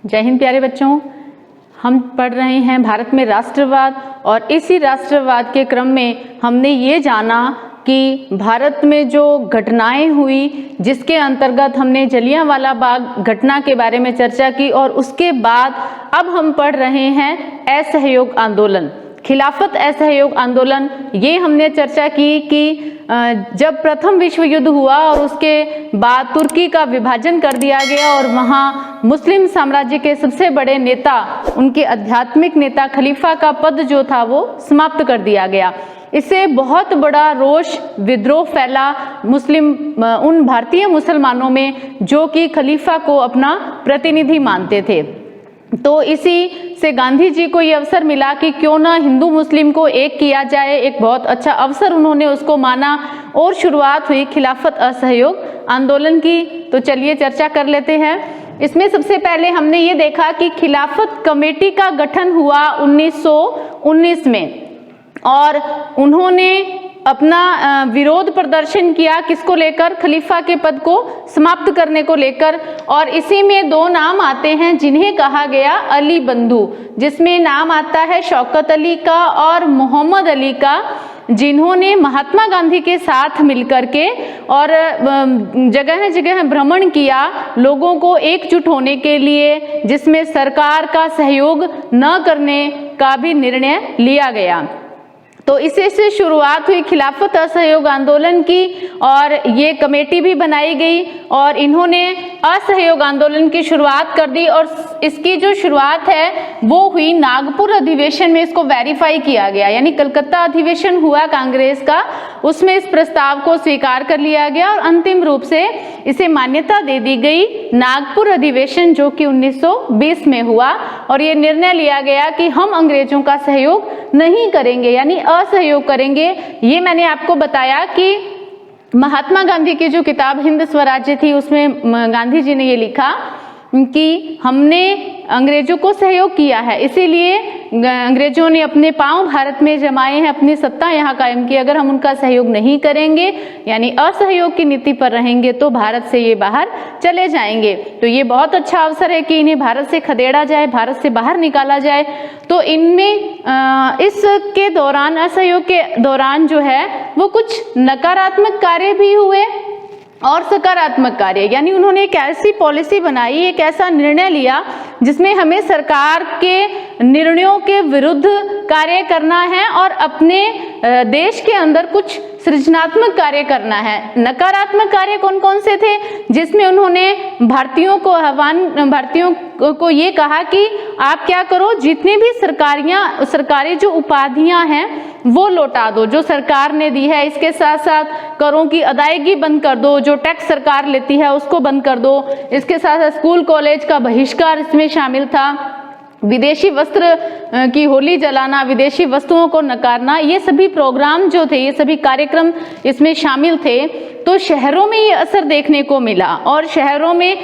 जय हिंद प्यारे बच्चों, हम पढ़ रहे हैं भारत में राष्ट्रवाद और इसी राष्ट्रवाद के क्रम में हमने ये जाना कि भारत में जो घटनाएं हुई जिसके अंतर्गत हमने जलियांवाला बाग घटना के बारे में चर्चा की और उसके बाद अब हम पढ़ रहे हैं असहयोग आंदोलन, खिलाफत असहयोग आंदोलन। ये हमने चर्चा की कि जब प्रथम विश्व युद्ध हुआ और उसके बाद तुर्की का विभाजन कर दिया गया और वहाँ मुस्लिम साम्राज्य के सबसे बड़े नेता, उनके आध्यात्मिक नेता खलीफा का पद जो था वो समाप्त कर दिया गया। इससे बहुत बड़ा रोष विद्रोह फैला उन भारतीय मुसलमानों में जो कि खलीफा को अपना प्रतिनिधि मानते थे। तो इसी से गांधी जी को ये अवसर मिला कि क्यों ना हिंदू मुस्लिम को एक किया जाए, एक बहुत अच्छा अवसर उन्होंने उसको माना और शुरुआत हुई खिलाफत असहयोग आंदोलन की। तो चलिए चर्चा कर लेते हैं। इसमें सबसे पहले हमने ये देखा कि खिलाफत कमेटी का गठन हुआ 1919 में और उन्होंने अपना विरोध प्रदर्शन किया किसको लेकर, खलीफा के पद को समाप्त करने को लेकर। और इसी में दो नाम आते हैं जिन्हें कहा गया अली बंधु, जिसमें नाम आता है शौकत अली का और मोहम्मद अली का, जिन्होंने महात्मा गांधी के साथ मिलकर के और जगह जगह भ्रमण किया लोगों को एकजुट होने के लिए, जिसमें सरकार का सहयोग न करने का भी निर्णय लिया गया। तो इसी से शुरुआत हुई खिलाफत असहयोग आंदोलन की और ये कमेटी भी बनाई गई और इन्होंने असहयोग आंदोलन की शुरुआत कर दी। और इसकी जो शुरुआत है वो हुई नागपुर अधिवेशन में, इसको वेरीफाई किया गया, यानी कलकत्ता अधिवेशन हुआ कांग्रेस का, उसमें इस प्रस्ताव को स्वीकार कर लिया गया और अंतिम रूप से इसे मान्यता दे दी गई नागपुर अधिवेशन जो कि 1920 में हुआ। और ये निर्णय लिया गया कि हम अंग्रेजों का सहयोग नहीं करेंगे, यानी असहयोग करेंगे। ये मैंने आपको बताया कि महात्मा गांधी की जो किताब हिंद स्वराज्य थी उसमें गांधी जी ने ये लिखा कि हमने अंग्रेजों को सहयोग किया है, इसीलिए अंग्रेजों ने अपने पांव भारत में जमाए हैं, अपनी सत्ता यहाँ कायम की। अगर हम उनका सहयोग नहीं करेंगे यानी असहयोग की नीति पर रहेंगे तो भारत से ये बाहर चले जाएंगे। तो ये बहुत अच्छा अवसर है कि इन्हें भारत से खदेड़ा जाए, भारत से बाहर निकाला जाए। तो इनमें इसके दौरान, असहयोग के दौरान जो है वो कुछ नकारात्मक कार्य भी हुए और सकारात्मक कार्य, यानी उन्होंने एक ऐसी पॉलिसी बनाई, एक ऐसा निर्णय लिया जिसमें हमें सरकार के निर्णयों के विरुद्ध कार्य करना है और अपने देश के अंदर कुछ सृजनात्मक कार्य करना है। नकारात्मक कार्य कौन कौन से थे, जिसमें उन्होंने भारतीयों को ये कहा कि आप क्या करो, जितने भी सरकारी जो उपाधियां हैं वो लौटा दो जो सरकार ने दी है। इसके साथ साथ करों की अदायगी बंद कर दो, जो टैक्स सरकार लेती है उसको बंद कर दो। इसके साथ साथ स्कूल कॉलेज का बहिष्कार इसमें शामिल था। विदेशी वस्त्र की होली जलाना, विदेशी वस्तुओं को नकारना, ये सभी प्रोग्राम जो थे, ये सभी कार्यक्रम इसमें शामिल थे। तो शहरों में ये असर देखने को मिला और शहरों में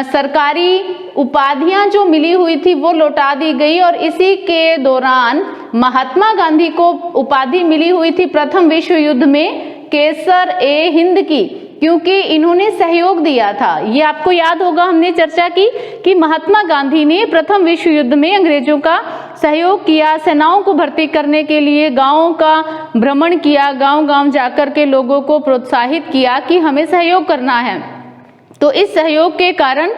सरकारी उपाधियां जो मिली हुई थी वो लौटा दी गई। और इसी के दौरान महात्मा गांधी को उपाधि मिली हुई थी प्रथम विश्व युद्ध में केसर ए हिंद की, क्योंकि इन्होंने सहयोग दिया था। ये आपको याद होगा, हमने चर्चा की कि महात्मा गांधी ने प्रथम विश्व युद्ध में अंग्रेजों का सहयोग किया, सेनाओं को भर्ती करने के लिए गांवों का भ्रमण किया, गांव-गांव जाकर के लोगों को प्रोत्साहित किया कि हमें सहयोग करना है। तो इस सहयोग के कारण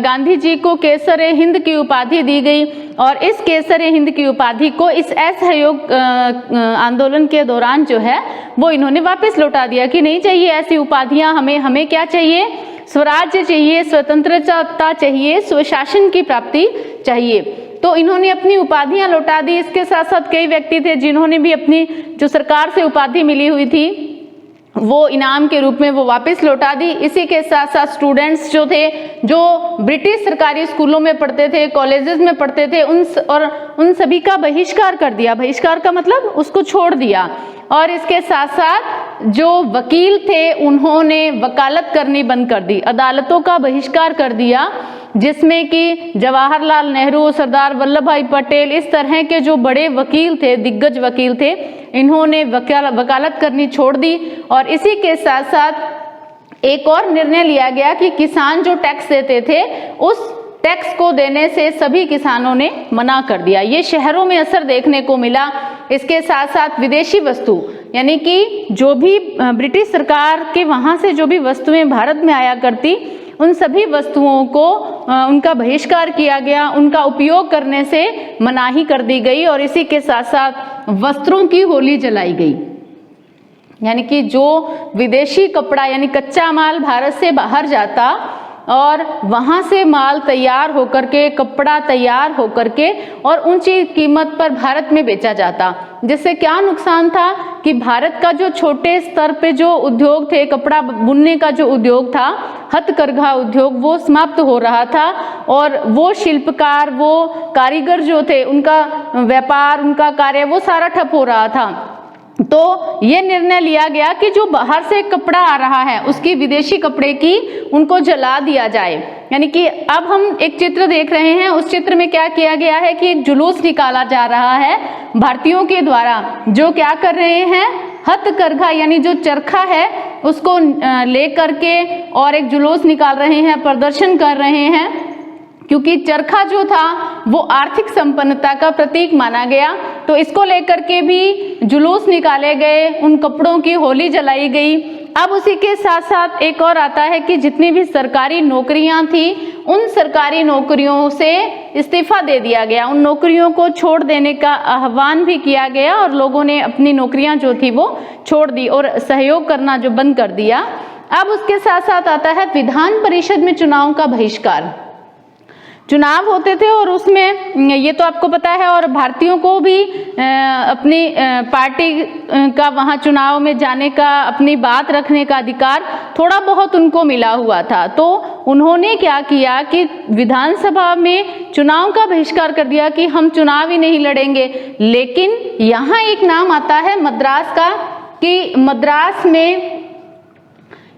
गांधी जी को केसर ए हिंद की उपाधि दी गई और इस केसर ए हिंद की उपाधि को इस असहयोग आंदोलन के दौरान जो है वो इन्होंने वापस लौटा दिया कि नहीं चाहिए ऐसी उपाधियां, हमें क्या चाहिए, स्वराज्य चाहिए, स्वतंत्रता चाहिए, स्वशासन की प्राप्ति चाहिए। तो इन्होंने अपनी उपाधियां लौटा दी। इसके साथ साथ कई व्यक्ति थे जिन्होंने भी अपनी जो सरकार से उपाधि मिली हुई थी वो इनाम के रूप में वो वापस लौटा दी। इसी के साथ साथ स्टूडेंट्स जो थे, जो ब्रिटिश सरकारी स्कूलों में पढ़ते थे, कॉलेजेस में पढ़ते थे, उन सभी का बहिष्कार कर दिया। बहिष्कार का मतलब उसको छोड़ दिया। और इसके साथ साथ जो वकील थे उन्होंने वकालत करनी बंद कर दी, अदालतों का बहिष्कार कर दिया, जिसमें कि जवाहरलाल नेहरू, सरदार वल्लभ भाई पटेल, इस तरह के जो बड़े वकील थे, दिग्गज वकील थे, इन्होंने वकालत करनी छोड़ दी। और इसी के साथ साथ एक और निर्णय लिया गया कि किसान जो टैक्स देते थे उस टैक्स को देने से सभी किसानों ने मना कर दिया। ये शहरों में असर देखने को मिला। इसके साथ साथ विदेशी वस्तु यानी कि जो भी ब्रिटिश सरकार के वहाँ से जो भी वस्तुएं भारत में आया करती, उन सभी वस्तुओं को उनका बहिष्कार किया गया, उनका उपयोग करने से मनाही कर दी गई और इसी के साथ साथ वस्त्रों की होली जलाई गई। यानी कि जो विदेशी कपड़ा यानी कच्चा माल भारत से बाहर जाता और वहाँ से माल तैयार होकर के, कपड़ा तैयार होकर के और ऊंची कीमत पर भारत में बेचा जाता, जिससे क्या नुकसान था कि भारत का जो छोटे स्तर पे जो उद्योग थे, कपड़ा बुनने का जो उद्योग था, हथकरघा उद्योग, वो समाप्त हो रहा था और वो शिल्पकार, वो कारीगर जो थे, उनका व्यापार, उनका कार्य वो सारा ठप हो रहा था। तो ये निर्णय लिया गया कि जो बाहर से कपड़ा आ रहा है उसकी, विदेशी कपड़े की, उनको जला दिया जाए। यानी कि अब हम एक चित्र देख रहे हैं, उस चित्र में क्या किया गया है कि एक जुलूस निकाला जा रहा है भारतीयों के द्वारा, जो क्या कर रहे हैं, हथकरघा यानी जो चरखा है उसको ले करके और एक जुलूस निकाल रहे हैं, प्रदर्शन कर रहे हैं। क्योंकि चरखा जो था वो आर्थिक संपन्नता का प्रतीक माना गया, तो इसको लेकर के भी जुलूस निकाले गए, उन कपड़ों की होली जलाई गई। अब उसी के साथ साथ एक और आता है कि जितनी भी सरकारी नौकरियां थी, उन सरकारी नौकरियों से इस्तीफा दे दिया गया, उन नौकरियों को छोड़ देने का आह्वान भी किया गया और लोगों ने अपनी नौकरियां जो थी वो छोड़ दी और सहयोग करना जो बंद कर दिया। अब उसके साथ साथ आता है विधान परिषद में चुनाव का बहिष्कार। चुनाव होते थे और उसमें ये तो आपको पता है, और भारतीयों को भी अपनी पार्टी का वहाँ चुनाव में जाने का, अपनी बात रखने का अधिकार थोड़ा बहुत उनको मिला हुआ था। तो उन्होंने क्या किया कि विधानसभा में चुनाव का बहिष्कार कर दिया कि हम चुनाव ही नहीं लड़ेंगे। लेकिन यहाँ एक नाम आता है मद्रास का, कि मद्रास में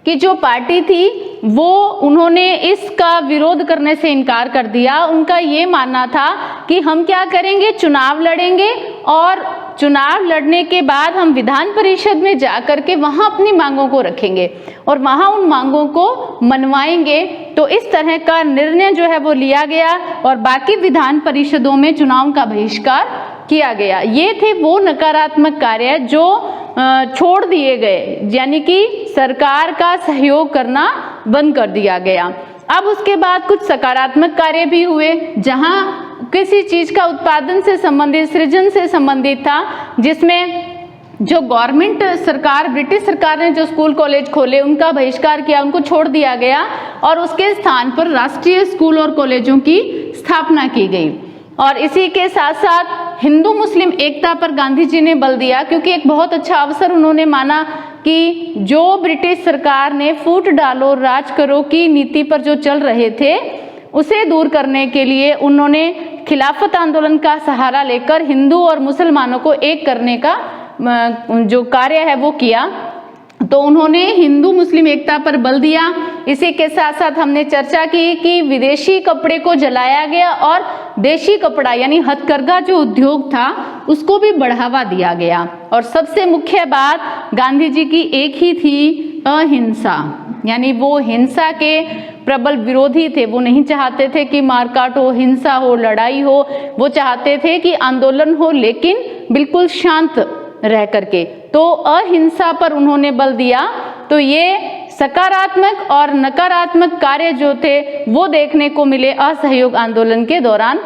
कि जो पार्टी थी वो, उन्होंने इसका विरोध करने से इनकार कर दिया। उनका ये मानना था कि हम क्या करेंगे, चुनाव लड़ेंगे और चुनाव लड़ने के बाद हम विधान परिषद में जाकर के वहाँ अपनी मांगों को रखेंगे और वहाँ उन मांगों को मनवाएंगे। तो इस तरह का निर्णय जो है वो लिया गया और बाकी विधान परिषदों में चुनाव का बहिष्कार किया गया। ये थे वो नकारात्मक कार्य जो छोड़ दिए गए, यानी कि सरकार का सहयोग करना बंद कर दिया गया। अब उसके बाद कुछ सकारात्मक कार्य भी हुए, जहां किसी चीज का उत्पादन से संबंधित, सृजन से संबंधित था, जिसमें जो गवर्नमेंट सरकार, ब्रिटिश सरकार ने जो स्कूल कॉलेज खोले उनका बहिष्कार किया, उनको छोड़ दिया गया और उसके स्थान पर राष्ट्रीय स्कूल और कॉलेजों की स्थापना की गई। और इसी के साथ साथ हिंदू मुस्लिम एकता पर गांधी जी ने बल दिया, क्योंकि एक बहुत अच्छा अवसर उन्होंने माना कि जो ब्रिटिश सरकार ने फूट डालो राज करो की नीति पर जो चल रहे थे, उसे दूर करने के लिए उन्होंने खिलाफत आंदोलन का सहारा लेकर हिंदू और मुसलमानों को एक करने का जो कार्य है वो किया। तो उन्होंने हिंदू मुस्लिम एकता पर बल दिया। इसी के साथ साथ हमने चर्चा की कि विदेशी कपड़े को जलाया गया और देशी कपड़ा यानी हथकरघा जो उद्योग था उसको भी बढ़ावा दिया गया। और सबसे मुख्य बात गांधी जी की एक ही थी, अहिंसा। यानी वो हिंसा के प्रबल विरोधी थे, वो नहीं चाहते थे कि मारकाट हो, हिंसा हो, लड़ाई हो। वो चाहते थे कि आंदोलन हो लेकिन बिल्कुल शांत रह करके। तो अहिंसा पर उन्होंने बल दिया। तो ये सकारात्मक और नकारात्मक कार्य जो थे वो देखने को मिले असहयोग आंदोलन के दौरान।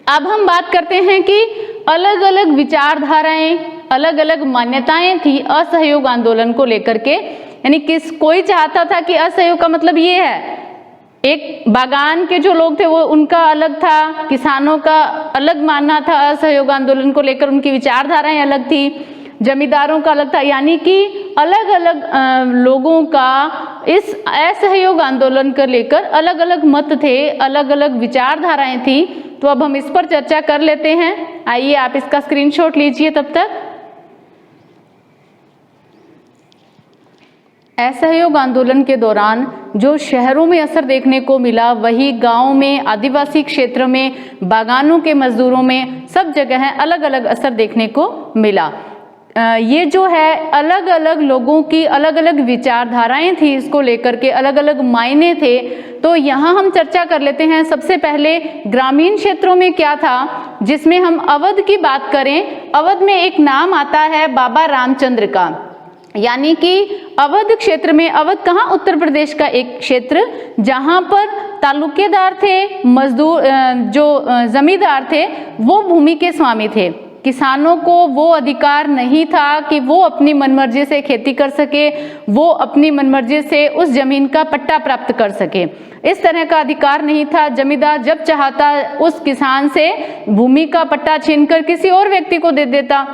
अब हम बात करते हैं कि अलग अलग विचारधाराएं, अलग अलग मान्यताएं थी असहयोग आंदोलन को लेकर के। यानी कोई चाहता था कि असहयोग का मतलब ये है, एक बागान के जो लोग थे वो उनका अलग था, किसानों का अलग मानना था, असहयोग आंदोलन को लेकर उनकी विचारधाराएं अलग थी, जमींदारों का अलग था। यानी कि अलग अलग लोगों का इस असहयोग आंदोलन को लेकर अलग अलग मत थे, अलग अलग विचारधाराएं थी। तो अब हम इस पर चर्चा कर लेते हैं। आइए आप इसका स्क्रीनशॉट लीजिए तब तक। असहयोग आंदोलन के दौरान जो शहरों में असर देखने को मिला, वही गांव में, आदिवासी क्षेत्र में, बागानों के मजदूरों में, सब जगह अलग अलग असर देखने को मिला। ये जो है अलग अलग लोगों की अलग अलग विचारधाराएं थी, इसको लेकर के अलग अलग मायने थे। तो यहाँ हम चर्चा कर लेते हैं। सबसे पहले ग्रामीण क्षेत्रों में क्या था, जिसमें हम अवध की बात करें, अवध में एक नाम आता है बाबा रामचंद्र का, यानी कि अवध क्षेत्र में, अवध कहाँ, उत्तर प्रदेश का एक क्षेत्र जहाँ पर तालुकेदार थे, मजदूर जो जमींदार थे वो भूमि के स्वामी थे। किसानों को वो अधिकार नहीं था कि वो अपनी मनमर्जी से खेती कर सके, वो अपनी मनमर्जी से उस जमीन का पट्टा प्राप्त कर सके, इस तरह का अधिकार नहीं था। जमींदार जब चाहता उस किसान से भूमि का पट्टा छीनकर किसी और व्यक्ति को दे देता,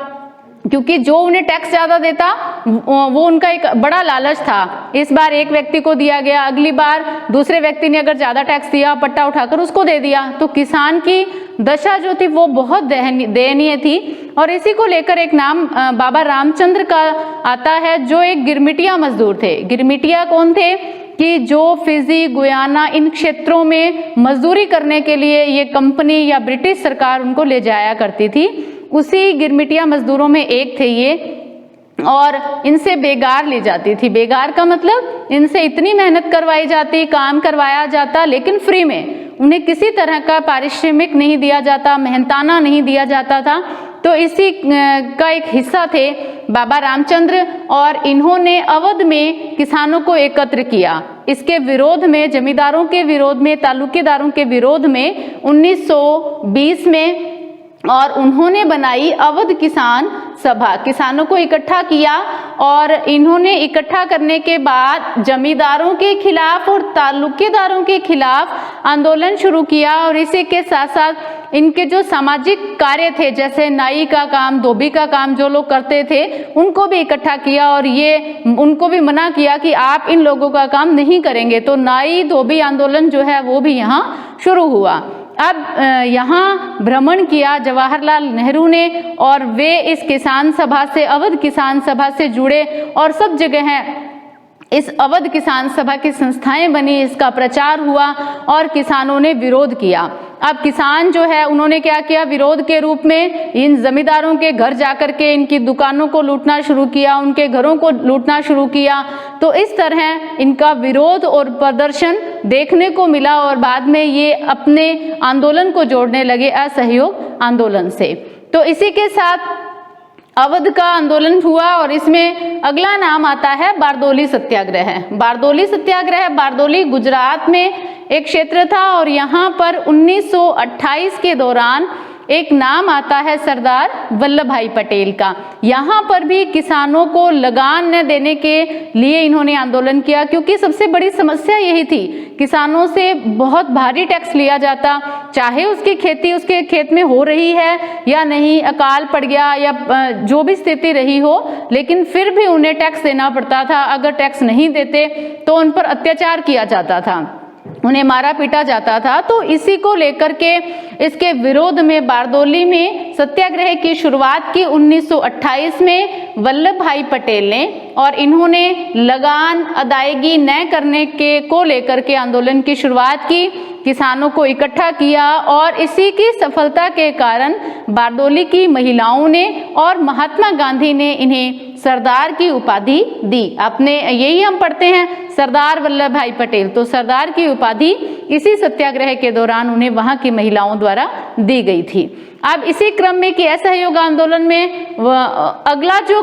क्योंकि जो उन्हें टैक्स ज़्यादा देता वो उनका एक बड़ा लालच था। इस बार एक व्यक्ति को दिया गया, अगली बार दूसरे व्यक्ति ने अगर ज़्यादा टैक्स दिया, पट्टा उठाकर उसको दे दिया, तो किसान की दशा जो थी वो बहुत दयनीय थी। और इसी को लेकर एक नाम बाबा रामचंद्र का आता है, जो एक गिरमिटिया मजदूर थे। गिरमिटिया कौन थे कि जो फिजी, गुयाना इन क्षेत्रों में मजदूरी करने के लिए ये कंपनी या ब्रिटिश सरकार उनको ले जाया करती थी, उसी गिरमिटिया मजदूरों में एक थे ये। और इनसे बेगार ली जाती थी। बेगार का मतलब इनसे इतनी मेहनत करवाई जाती, काम करवाया जाता, लेकिन फ्री में, उन्हें किसी तरह का पारिश्रमिक नहीं दिया जाता, मेहनताना नहीं दिया जाता था। तो इसी का एक हिस्सा थे बाबा रामचंद्र, और इन्होंने अवध में किसानों को एकत्र किया। इसके विरोध में, जमींदारों के विरोध में, तालुकेदारों के विरोध में 1920 में, और उन्होंने बनाई अवध किसान सभा। किसानों को इकट्ठा किया और इन्होंने इकट्ठा करने के बाद जमींदारों के खिलाफ और तालुकेदारों के खिलाफ आंदोलन शुरू किया। और इसी के साथ साथ इनके जो सामाजिक कार्य थे, जैसे नाई का काम, धोबी का काम जो लोग करते थे, उनको भी इकट्ठा किया और ये उनको भी मना किया कि आप इन लोगों का काम नहीं करेंगे। तो नाई धोबी आंदोलन जो है वो भी यहाँ शुरू हुआ। अब यहाँ भ्रमण किया जवाहरलाल नेहरू ने, और वे इस किसान सभा से, अवध किसान सभा से जुड़े, और सब जगह इस अवध किसान सभा की संस्थाएं बनी, इसका प्रचार हुआ और किसानों ने विरोध किया। अब किसान जो है उन्होंने क्या किया, विरोध के रूप में इन जमींदारों के घर जाकर के इनकी दुकानों को लूटना शुरू किया, उनके घरों को लूटना शुरू किया। तो इस तरह इनका विरोध और प्रदर्शन देखने को मिला, और बाद में ये अपने आंदोलन को जोड़ने लगे असहयोग आंदोलन से। तो इसी के साथ अवध का आंदोलन हुआ, और इसमें अगला नाम आता है बारदोली सत्याग्रह। बारदोली सत्याग्रह, बारदोली गुजरात में एक क्षेत्र था, और यहाँ पर 1928 के दौरान एक नाम आता है सरदार वल्लभ भाई पटेल का। यहाँ पर भी किसानों को लगान न देने के लिए इन्होंने आंदोलन किया, क्योंकि सबसे बड़ी समस्या यही थी, किसानों से बहुत भारी टैक्स लिया जाता, चाहे उसकी खेती उसके खेत में हो रही है या नहीं, अकाल पड़ गया या जो भी स्थिति रही हो, लेकिन फिर भी उन्हें टैक्स देना पड़ता था। अगर टैक्स नहीं देते तो उन पर अत्याचार किया जाता था, उन्हें मारा पीटा जाता था। तो इसी को लेकर के इसके विरोध में बारदोली में सत्याग्रह की शुरुआत की 1928 में वल्लभ भाई पटेल ने, और इन्होंने लगान अदायगी न करने के को लेकर के आंदोलन की शुरुआत की, किसानों को इकट्ठा किया, और इसी की सफलता के कारण बारदोली की महिलाओं ने और महात्मा गांधी ने इन्हें सरदार की उपाधि दी। अपने यही हम पढ़ते हैं, सरदार वल्लभ भाई पटेल, तो सरदार की उपाधि इसी सत्याग्रह के दौरान उन्हें वहां की महिलाओं द्वारा दी गई थी। अब इसी क्रम में कि असहयोग आंदोलन में अगला जो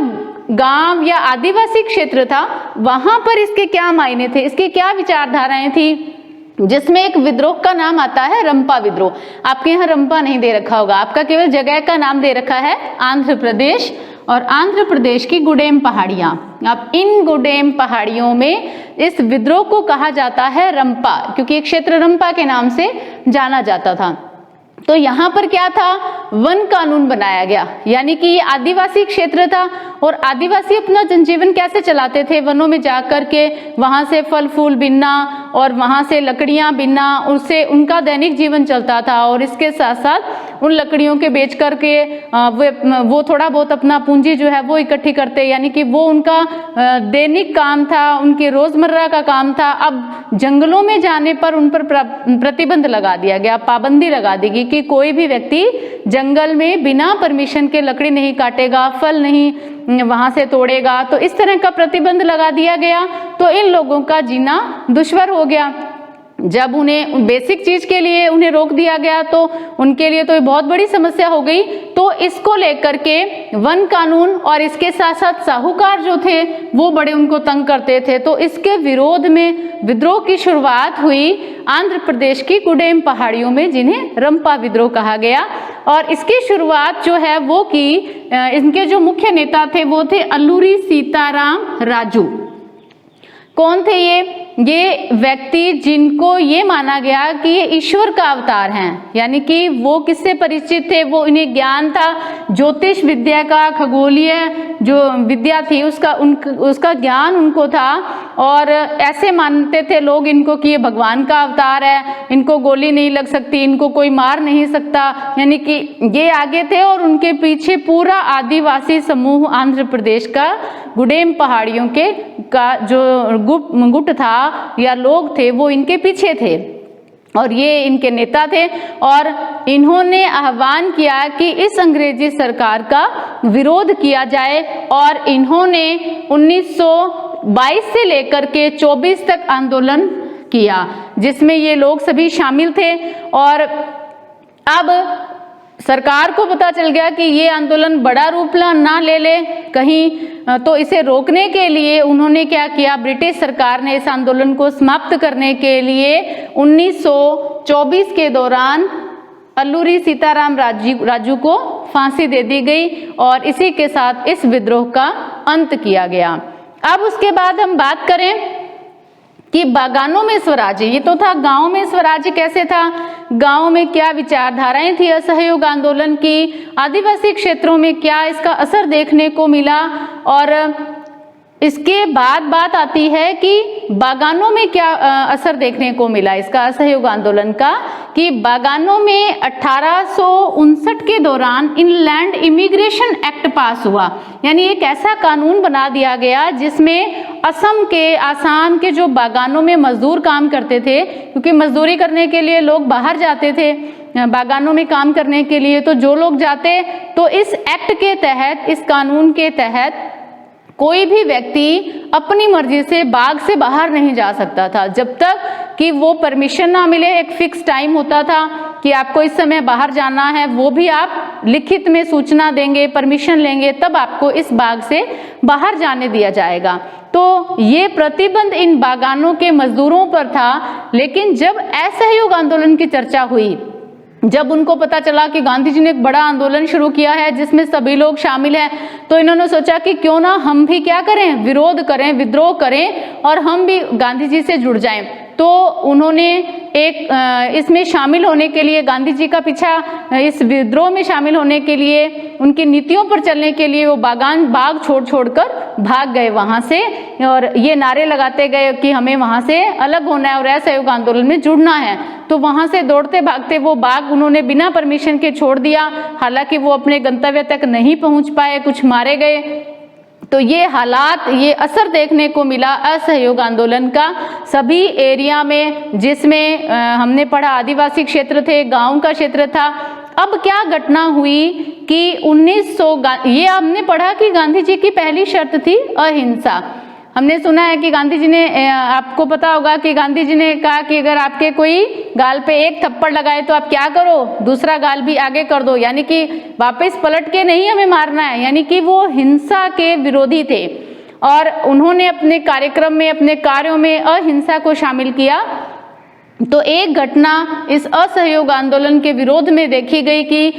गांव या आदिवासी क्षेत्र था, वहां पर इसके क्या मायने थे, इसकी क्या विचारधाराएं थी, जिसमें एक विद्रोह का नाम आता है रंपा विद्रोह। आपके यहाँ रंपा नहीं दे रखा होगा, आपका केवल जगह का नाम दे रखा है आंध्र प्रदेश, और आंध्र प्रदेश की गुडेम पहाड़ियाँ। अब इन गुडेम पहाड़ियों में इस विद्रोह को कहा जाता है रंपा, क्योंकि एक क्षेत्र रंपा के नाम से जाना जाता था। तो यहाँ पर क्या था, वन कानून बनाया गया, यानी कि ये आदिवासी क्षेत्र था, और आदिवासी अपना जनजीवन कैसे चलाते थे, वनों में जाकर के वहाँ से फल फूल बीनना और वहाँ से लकड़ियाँ बीनना, उससे उनका दैनिक जीवन चलता था। और इसके साथ साथ उन लकड़ियों के बेच करके वो थोड़ा बहुत अपना पूंजी जो है वो इकट्ठी करते, यानी कि वो उनका दैनिक काम था, उनके रोजमर्रा का काम था। अब जंगलों में जाने पर उन पर प्रतिबंध लगा दिया गया, पाबंदी लगा दी गई कि कोई भी व्यक्ति जंगल में बिना परमिशन के लकड़ी नहीं काटेगा, फल नहीं वहां से तोड़ेगा। तो इस तरह का प्रतिबंध लगा दिया गया, तो इन लोगों का जीना दुश्वार हो गया। जब उन्हें बेसिक चीज के लिए उन्हें रोक दिया गया तो उनके लिए तो ये बहुत बड़ी समस्या हो गई। तो इसको लेकर के वन कानून और इसके साथ साथ साहूकार जो थे वो बड़े उनको तंग करते थे, तो इसके विरोध में विद्रोह की शुरुआत हुई आंध्र प्रदेश की कुडेम पहाड़ियों में, जिन्हें रंपा विद्रोह कहा गया। और इसकी शुरुआत जो है वो की इनके जो मुख्य नेता थे वो थे अल्लूरी सीताराम राजू। कौन थे ये व्यक्ति जिनको ये माना गया कि ये ईश्वर का अवतार हैं, यानी कि वो किससे परिचित थे, वो इन्हें ज्ञान था ज्योतिष विद्या का, खगोलीय जो विद्या थी उसका ज्ञान उनको था। और ऐसे मानते थे लोग इनको कि ये भगवान का अवतार है, इनको गोली नहीं लग सकती, इनको कोई मार नहीं सकता, यानी कि ये आगे थे। और उनके पीछे पूरा आदिवासी समूह आंध्र प्रदेश का गुडेम पहाड़ियों का जो गुट था या लोग थे वो इनके पीछे थे और ये इनके नेता थे। और इन्होंने आह्वान किया कि इस अंग्रेजी सरकार का विरोध किया जाए और इन्होंने 1922 से लेकर के 24 तक आंदोलन किया, जिसमें ये लोग सभी शामिल थे। और अब सरकार को पता चल गया कि ये आंदोलन बड़ा रूप ना ले कहीं, तो इसे रोकने के लिए उन्होंने क्या किया, ब्रिटिश सरकार ने इस आंदोलन को समाप्त करने के लिए 1924 के दौरान अल्लूरी सीताराम राजू को फांसी दे दी गई और इसी के साथ इस विद्रोह का अंत किया गया। अब उसके बाद हम बात करें कि बागानों में स्वराज्य, ये तो था गांव में स्वराज्य कैसे था, गांव में क्या विचारधाराएं थी असहयोग आंदोलन की, आदिवासी क्षेत्रों में क्या इसका असर देखने को मिला। और इसके बाद बात आती है कि बागानों में क्या असर देखने को मिला इसका असहयोग आंदोलन का, कि बागानों में 1859 के दौरान इनलैंड इमिग्रेशन एक्ट पास हुआ, यानी एक ऐसा कानून बना दिया गया जिसमें आसाम के जो बागानों में मजदूर काम करते थे, क्योंकि मजदूरी करने के लिए लोग बाहर जाते थे बागानों में काम करने के लिए, तो जो लोग जाते तो इस एक्ट के तहत, इस कानून के तहत कोई भी व्यक्ति अपनी मर्जी से बाग से बाहर नहीं जा सकता था जब तक कि वो परमिशन ना मिले। एक फिक्स टाइम होता था कि आपको इस समय बाहर जाना है, वो भी आप लिखित में सूचना देंगे, परमिशन लेंगे, तब आपको इस बाग से बाहर जाने दिया जाएगा। तो ये प्रतिबंध इन बागानों के मजदूरों पर था। लेकिन जब असहयोग आंदोलन की चर्चा हुई, जब उनको पता चला कि गांधी जी ने एक बड़ा आंदोलन शुरू किया है जिसमें सभी लोग शामिल हैं, तो इन्होंने सोचा कि क्यों ना हम भी क्या करें, विरोध करें, विद्रोह करें और हम भी गांधी जी से जुड़ जाएं। तो उन्होंने इसमें शामिल होने के लिए, गांधी जी का पीछा, इस विद्रोह में शामिल होने के लिए, उनकी नीतियों पर चलने के लिए वो बाग छोड़कर भाग गए वहां से और ये नारे लगाते गए कि हमें वहां से अलग होना है और असहयोग आंदोलन में जुड़ना है। तो वहां से दौड़ते भागते वो बाग उन्होंने बिना परमिशन के छोड़ दिया। हालांकि वो अपने गंतव्य तक नहीं पहुंच पाए, कुछ मारे गए। तो ये हालात, ये असर देखने को मिला असहयोग आंदोलन का सभी एरिया में, जिसमें हमने पढ़ा आदिवासी क्षेत्र थे, गांव का क्षेत्र था। अब क्या घटना हुई कि ये हमने पढ़ा कि गांधी जी की पहली शर्त थी अहिंसा। हमने सुना है कि गांधी जी ने, आपको पता होगा कि गांधी जी ने कहा कि अगर आपके कोई गाल पे एक थप्पड़ लगाए तो आप क्या करो, दूसरा गाल भी आगे कर दो, यानी कि वापस पलट के नहीं हमें मारना है, यानी कि वो हिंसा के विरोधी थे। और उन्होंने अपने कार्यक्रम में, अपने कार्यों में अहिंसा को शामिल किया। तो एक घटना इस असहयोग आंदोलन के विरोध में देखी गई कि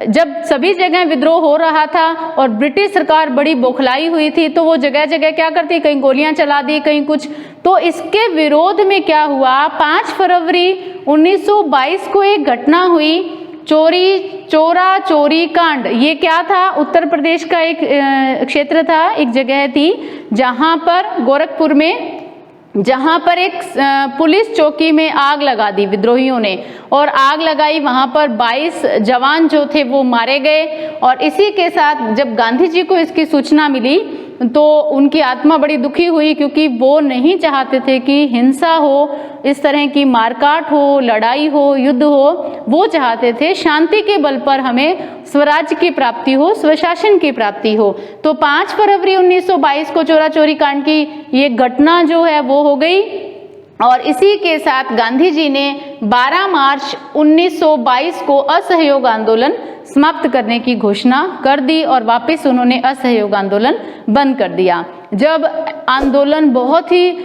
जब सभी जगह विद्रोह हो रहा था और ब्रिटिश सरकार बड़ी बौखलाई हुई थी, तो वो जगह जगह क्या करती, कहीं गोलियां चला दी, कहीं कुछ। तो इसके विरोध में क्या हुआ, 5 फरवरी 1922 को एक घटना हुई, चोरा चोरी कांड। ये क्या था, उत्तर प्रदेश का एक क्षेत्र था, एक जगह थी जहां पर गोरखपुर में, जहां पर एक पुलिस चौकी में आग लगा दी विद्रोहियों ने, और आग लगाई, वहां पर 22 जवान जो थे वो मारे गए। और इसी के साथ जब गांधी जी को इसकी सूचना मिली तो उनकी आत्मा बड़ी दुखी हुई, क्योंकि वो नहीं चाहते थे कि हिंसा हो, इस तरह की मारकाट हो, लड़ाई हो, युद्ध हो। वो चाहते थे शांति के बल पर हमें स्वराज्य की प्राप्ति हो, स्वशासन की प्राप्ति हो। तो 5 फरवरी 1922 को चोरा चोरी कांड की ये घटना जो है वो हो गई। और इसी के साथ गांधी जी ने 12 मार्च 1922 को असहयोग आंदोलन समाप्त करने की घोषणा कर दी और वापस उन्होंने असहयोग आंदोलन बंद कर दिया। जब आंदोलन बहुत ही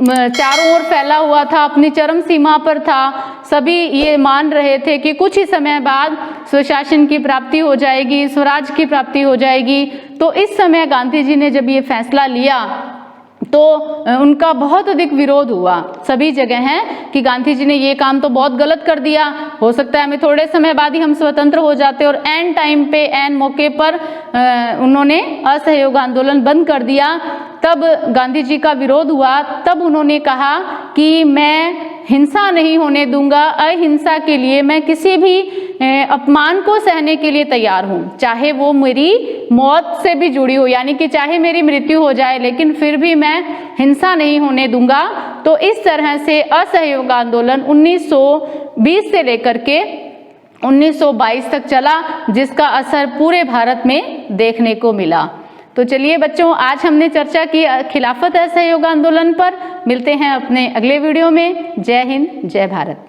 चारों ओर फैला हुआ था, अपनी चरम सीमा पर था, सभी ये मान रहे थे कि कुछ ही समय बाद स्वशासन की प्राप्ति हो जाएगी, स्वराज की प्राप्ति हो जाएगी, तो इस समय गांधी जी ने जब ये फैसला लिया तो उनका बहुत अधिक विरोध हुआ सभी जगह है कि गांधी जी ने ये काम तो बहुत गलत कर दिया, हो सकता है हमें थोड़े समय बाद ही हम स्वतंत्र हो जाते, और एन टाइम पे एन मौके पर उन्होंने असहयोग आंदोलन बंद कर दिया। तब गांधी जी का विरोध हुआ, तब उन्होंने कहा कि मैं हिंसा नहीं होने दूंगा, अहिंसा के लिए मैं किसी भी अपमान को सहने के लिए तैयार हूँ, चाहे वो मेरी मौत से भी जुड़ी हो, यानी कि चाहे मेरी मृत्यु हो जाए लेकिन फिर भी मैं हिंसा नहीं होने दूंगा। तो इस तरह से असहयोग आंदोलन 1920 से लेकर के 1922 तक चला, जिसका असर पूरे भारत में देखने को मिला। तो चलिए बच्चों, आज हमने चर्चा की खिलाफत असहयोग आंदोलन पर। मिलते हैं अपने अगले वीडियो में। जय हिंद, जय भारत।